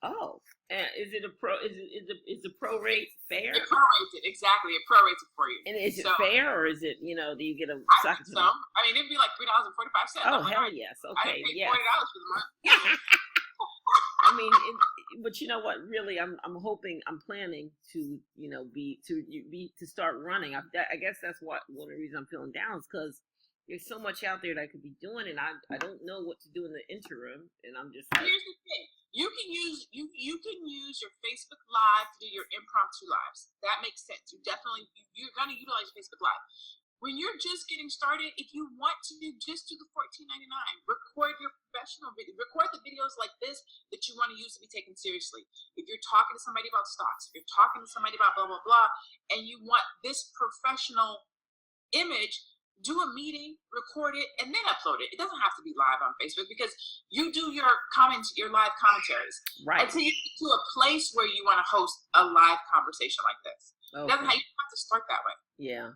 Oh, and is it a pro? Is the pro rate fair? It prorates it, exactly. It prorates it for you. And is it So fair, or is it, do you get a I sock think to so. the? I mean, it'd be like $3.45. Oh, I'm like, hell yes. I Okay, didn't pay yes. $40 for the month. I mean, but you know what? Really, I'm hoping, I'm planning to, to start running. I guess that's what one of the reasons I'm feeling down is because there's so much out there that I could be doing, and I don't know what to do in the interim, and I'm just like, Here's the thing: you can use your Facebook Live to do your impromptu lives. That makes sense. You're going to utilize Facebook Live. When you're just getting started, if you want to just do the $14.99, record your professional video, record the videos like this that you want to use to be taken seriously. If you're talking to somebody about stocks, if you're talking to somebody about blah, blah, blah, and you want this professional image, do a meeting, record it, and then upload it. It doesn't have to be live on Facebook because you do your live commentaries. right. Until you get to a place where you want to host a live conversation like this. Okay. You don't have to start that way. Yeah.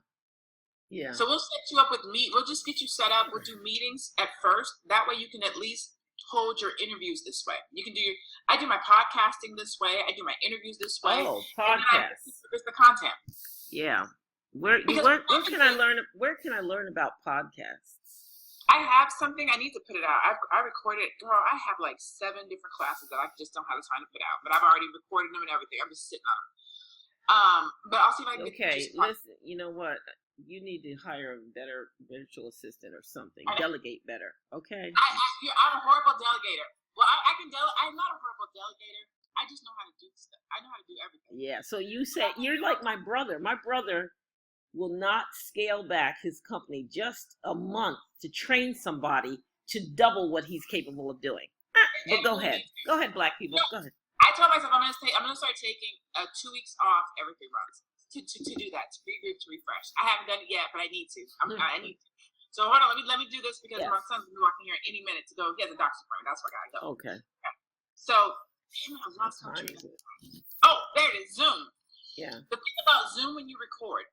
Yeah. So we'll set you up with we'll just get you set up. We'll do meetings at first. That way you can at least hold your interviews this way. You can I do my podcasting this way. I do my interviews this way. Oh, podcast. It's the content. Yeah. Where can I learn about podcasts? I have something. I need to put it out. I recorded, girl. I have like 7 different classes that I just don't have the time to put out. But I've already recorded them and everything. I'm just sitting on them. But I'll see if I can. Okay, listen. You know what? You need to hire a better virtual assistant or something. Delegate better. Okay. I'm a horrible delegator. Well, I can delegate. I'm not a horrible delegator. I just know how to do stuff. I know how to do everything. Yeah. So you say you're like my brother. My brother will not scale back his company just a month to train somebody to double what he's capable of doing. But go ahead, black people. Go ahead. I told myself I'm gonna start taking 2 weeks off every 3 months to do that, to regroup, to refresh. I haven't done it yet, but I need to. I need to. So hold on, let me do this because my son's gonna be walking here any minute to go. He has a doctor's appointment. That's where I gotta go. Okay. So, I lost my train. Oh, there it is. Zoom. Yeah. The thing about Zoom when you record,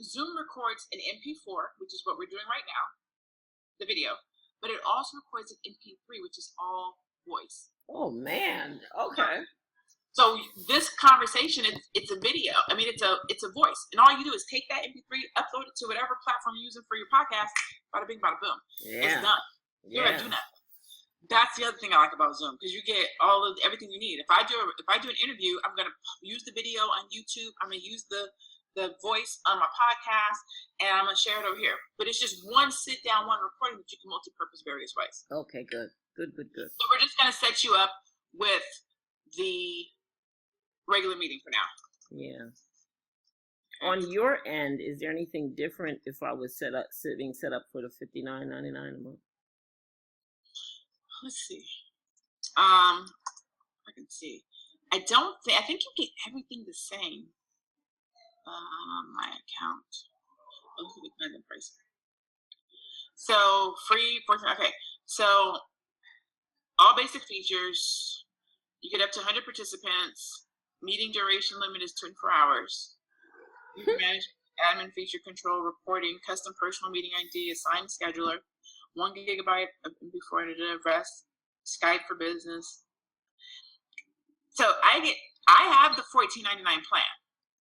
Zoom records an MP4, which is what we're doing right now, the video, but it also records an MP3, which is all voice. Oh man. Okay. So this conversation, it's a video. I mean, it's a voice, and all you do is take that MP3, upload it to whatever platform you're using for your podcast. Bada bing, bada boom. Yeah. It's done. You're gonna do nothing. That's the other thing I like about Zoom because you get everything you need. If I do an interview, I'm gonna use the video on YouTube. I'm gonna use the voice on my podcast, and I'm gonna share it over here. But it's just one sit down, one recording that you can multi-purpose various ways. Okay, good. So we're just gonna set you up with the regular meeting for now. Yeah. On your end, is there anything different if I was set up for the $59.99 a month? Let's see. I can see. I think you get everything the same. My account. Let's see the price. So free. Okay. So all basic features. You get up to 100 participants. Meeting duration limit is 24 hours. You can manage admin feature control, reporting, custom personal meeting ID, assigned scheduler, 1 gigabyte of MP4 rest, Skype for business. So I have the $14.99 plan,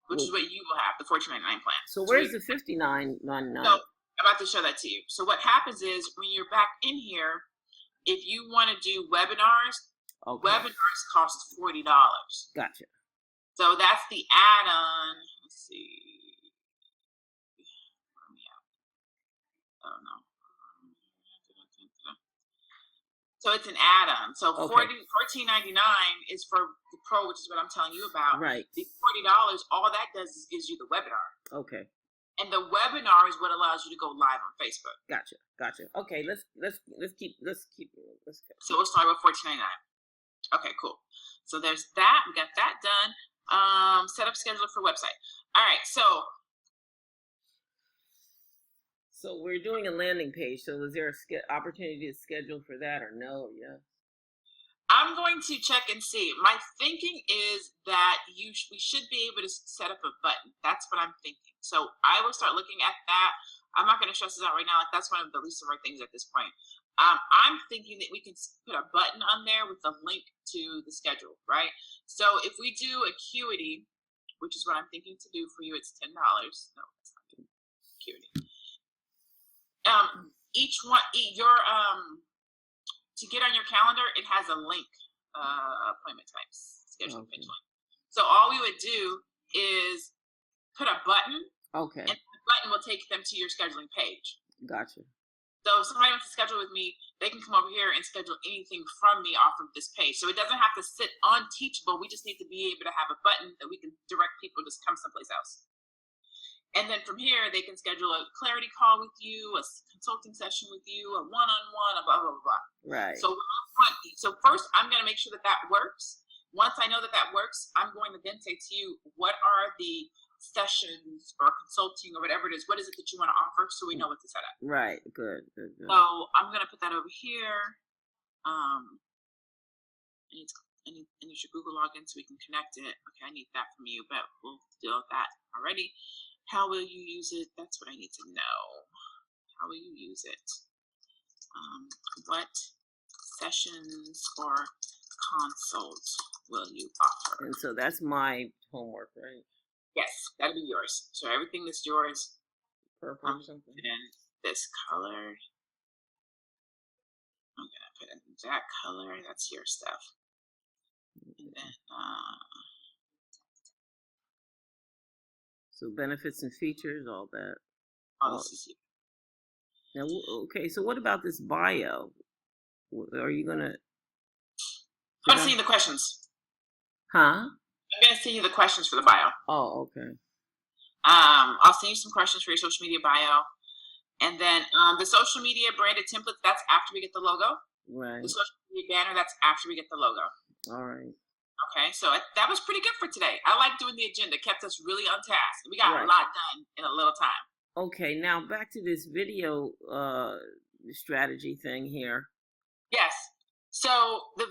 which is what you will have, the $14.99 plan. So where's the $59.99? So I'm about to show that to you. So what happens is when you're back in here, if you want to do webinars, webinars cost $40. Gotcha. So that's the add-on. Let's see. Where are we at? Oh no. So it's an add-on. So $14.99 is for the pro, which is what I'm telling you about. Right. The $40, all that does is gives you the webinar. Okay. And the webinar is what allows you to go live on Facebook. Gotcha. Okay, let's keep. So we'll start with $14.99. Okay, cool. So there's that. We got that done. Set up scheduler for website. All right, so we're doing a landing page. So is there a opportunity to schedule for that or no? Or yes? I'm going to check and see. My thinking is that we should be able to set up a button. That's what I'm thinking. So I will start looking at that. I'm not going to stress this out right now. Like that's one of the least of our things at this point. I'm thinking that we can put a button on there with a link to the schedule, right? So if we do Acuity, which is what I'm thinking to do for you, it's $10. No, that's not good. Acuity. Each one, to get on your calendar, it has a link, appointment types, scheduling page link. So all we would do is put a button. Okay. And the button will take them to your scheduling page. Gotcha. So if somebody wants to schedule with me, they can come over here and schedule anything from me off of this page. So it doesn't have to sit on Teachable. We just need to be able to have a button that we can direct people to come someplace else. And then from here, they can schedule a clarity call with you, a consulting session with you, a one-on-one, a blah, blah, blah, blah. Right. So first, I'm going to make sure that that works. Once I know that that works, I'm going to then say to you, what are the sessions or consulting or whatever it is, what is it that you want to offer, so we know what to set up. Right. Good. So I'm going to put that over here. I need your Google login so we can connect it. Okay, I need that from you, but we'll deal with that already. How will you use it? That's what I need to know. How will you use it? What sessions or consults will you offer? And so that's my homework, right? Yes, that'll be yours. So everything that's yours. Purple or something. In this color. I'm gonna put in that color. That's your stuff. And then so benefits and features, all that. this is you. Now, okay. So what about this bio? Are you gonna? I'm gonna send you the questions. Huh? I'm gonna send you the questions for the bio. Oh, okay. I'll send you some questions for your social media bio, and then the social media branded template. That's after we get the logo. Right. The social media banner. That's after we get the logo. All right. Okay, so that was pretty good for today. I like doing the agenda. Kept us really on task. We got a lot done in a little time. Okay, now back to this video strategy thing here. Yes. So the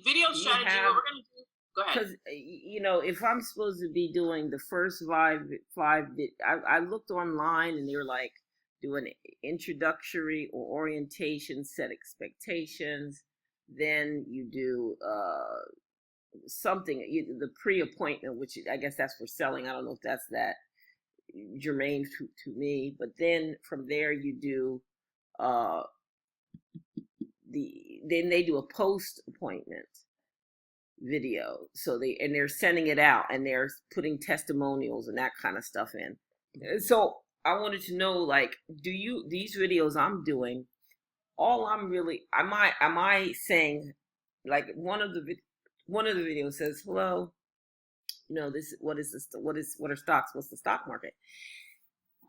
video strategy. What we're gonna do. Go ahead. Because if I'm supposed to be doing the first I looked online and they were like doing introductory or orientation, set expectations. Then you do something, the pre-appointment, which I guess that's for selling. I don't know if that's that germane to me. But then from there you do then they do a post-appointment video. So they're sending it out and they're putting testimonials and that kind of stuff in. So I wanted to know, like, these videos I'm doing, am I saying, like, one of the videos says, hello, what are stocks? What's the stock market?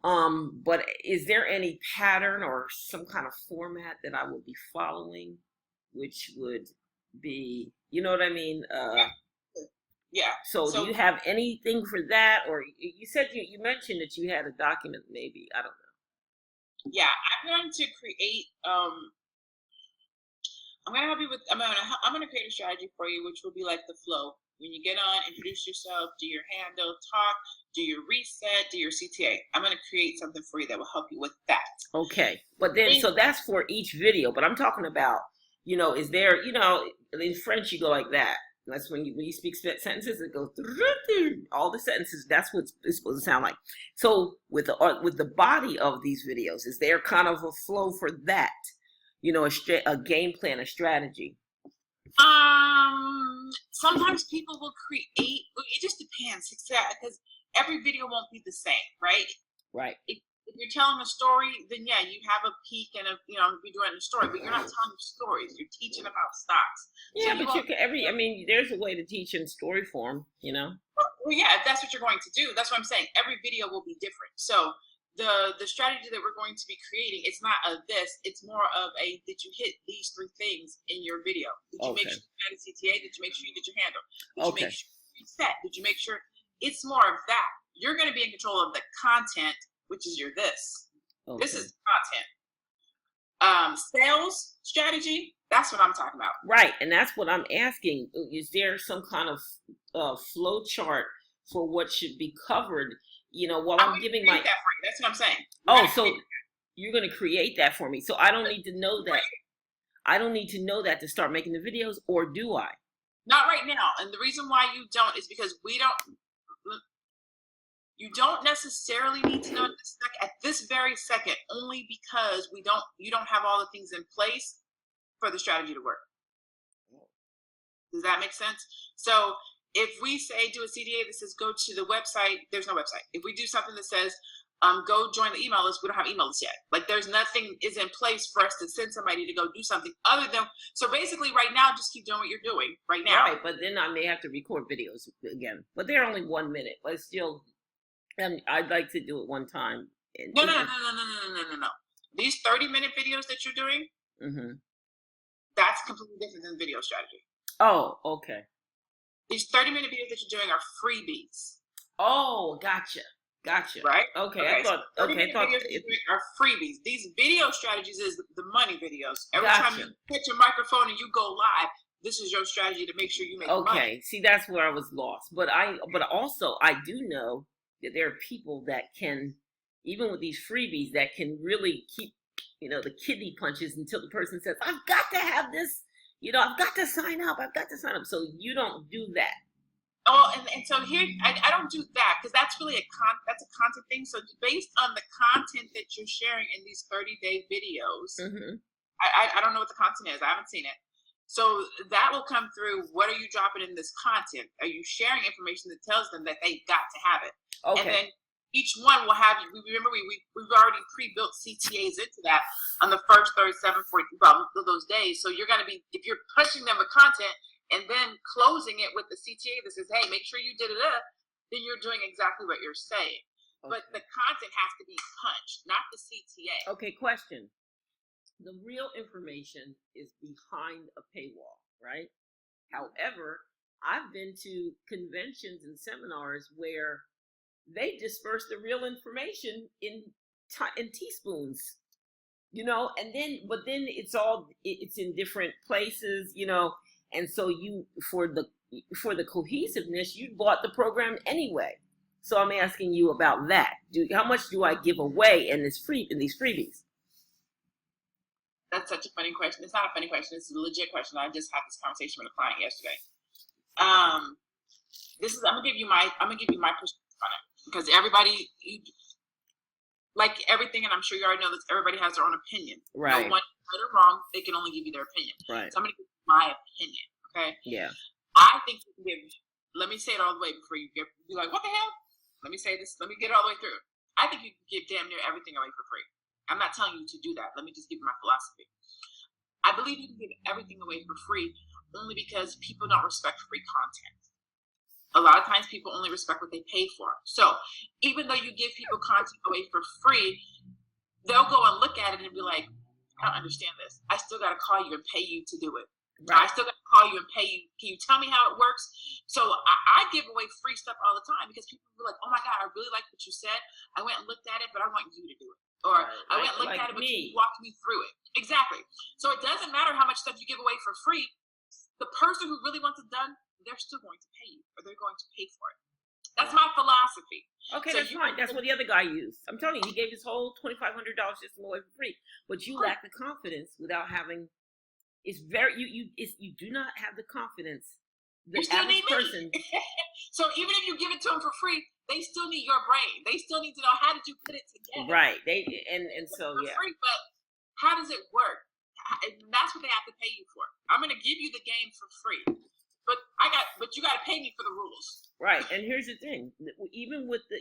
But is there any pattern or some kind of format that I would be following, which would be, you know what I mean? Yeah. So do you have anything for that? Or you said you mentioned that you had a document, maybe, I don't know. Yeah, I'm going to create, I'm going to help you with, I'm going to create a strategy for you, which will be like the flow. When you get on, introduce yourself, do your handle, talk, do your reset, do your CTA. I'm going to create something for you that will help you with that. Okay. But then, so that's for each video, but I'm talking about, is there, in French, you go like that. That's when you speak sentences, it goes, all the sentences, that's what it's supposed to sound like. So with the body of these videos, is there kind of a flow for that? A game plan, a strategy? Sometimes people will create, it just depends, because every video won't be the same, right? Right. If you're telling a story, then yeah, you have a peak and be doing a story, but you're not telling stories. You're teaching about stocks. Yeah, so but there's a way to teach in story form, Well, yeah, if that's what you're going to do. That's what I'm saying. Every video will be different. So the strategy that we're going to be creating, it's not it's more of did you hit these 3 things in your video? Did you make sure you had a CTA? Did you make sure you did your handle? Did you make sure you set? Did you make sure? It's more of that. You're going to be in control of the content, which is your this. Okay. This is content. Sales strategy, that's what I'm talking about. Right, and that's what I'm asking. Is there some kind of flow chart for what should be covered? While I'm giving my. That for you. That's what I'm saying. So you're going to create that for me. So I don't need to know that. I don't need to know that to start making the videos, or do I? Not right now. And the reason why you don't is because you don't necessarily need to know at this very second, only because you don't have all the things in place for the strategy to work. Does that make sense? So if we say do a CTA that says go to the website, there's no website. If we do something that says go join the email list, we don't have email lists yet. Like there's nothing is in place for us to send somebody to go do something other than, so basically right now, just keep doing what you're doing right now. Right, but then I may have to record videos again. But they're only 1 minute, but still, and I'd like to do it one time. No. These 30-minute videos that you're doing, that's completely different than video strategy. Oh, okay. These 30-minute videos that you're doing are freebies. Oh, gotcha. Right? Okay. I thought videos are freebies. These video strategies is the money videos. Every time you hit your microphone and you go live, this is your strategy to make sure you make money. Okay. See, that's where I was lost. But also I do know that there are people that can, even with these freebies, that can really keep, the kidney punches until the person says, I've got to have this, I've got to sign up. So you don't do that. Oh, and so here, I don't do that because that's really a content thing. So based on the content that you're sharing in these 30-day videos, I don't know what the content is. I haven't seen it. So that will come through. What are you dropping in this content? Are you sharing information that tells them that they've got to have it? Okay. And then each one will have you. Remember, we've already pre-built CTAs into that on the first, third, seventh, fourth, of those days. So you're going to be, if you're pushing them with content and then closing it with the CTA that says, hey, make sure you did it up, then you're doing exactly what you're saying. Okay. But the content has to be punched, not the CTA. Okay, question. The real information is behind a paywall, right? However, I've been to conventions and seminars where they disperse the real information in teaspoons, and then it's in different places, and so for the cohesiveness, you bought the program anyway. So I'm asking you about that. How much do I give away in these freebies? That's such a funny question. It's not a funny question. It's a legit question. I just had this conversation with a client yesterday. I'm gonna give you my perspective on it, because everybody, like everything, and I'm sure you already know this, everybody has their own opinion. Right. No one right or wrong. They can only give you their opinion. Right. So I'm gonna give you my opinion. Okay. Yeah. I think you can give. Let me say it all the way before you be like, what the hell? Let me say this. Let me get it all the way through. I think you can give damn near everything away for free. I'm not telling you to do that. Let me just give you my philosophy. I believe you can give everything away for free only because people don't respect free content. A lot of times people only respect what they pay for. So even though you give people content away for free, they'll go and look at it and be like, I don't understand this. I still got to call you and pay you to do it. Right. I still got to call you and pay you. Can you tell me how it works? So I give away free stuff all the time because people are like, oh my God, I really like what you said. I went and looked at it, but I want you to do it. Or I went and looked at it, but you walked me through it. Exactly. So it doesn't matter how much stuff you give away for free. The person who really wants it done, they're still going to pay you, or they're going to pay for it. That's my philosophy. Okay, so that's fine. That's what the other guy used. I'm telling you, he gave his whole $2,500 system away for free. But you lack the confidence without having. It's very you do not have the confidence. The average person. So even if you give it to them for free, they still need your brain. They still need to know, how did you put it together? Right. So yeah. Free, but how does it work? And that's what they have to pay you for. I'm going to give you the game for free, but you got to pay me for the rules. Right. And here's the thing: even with the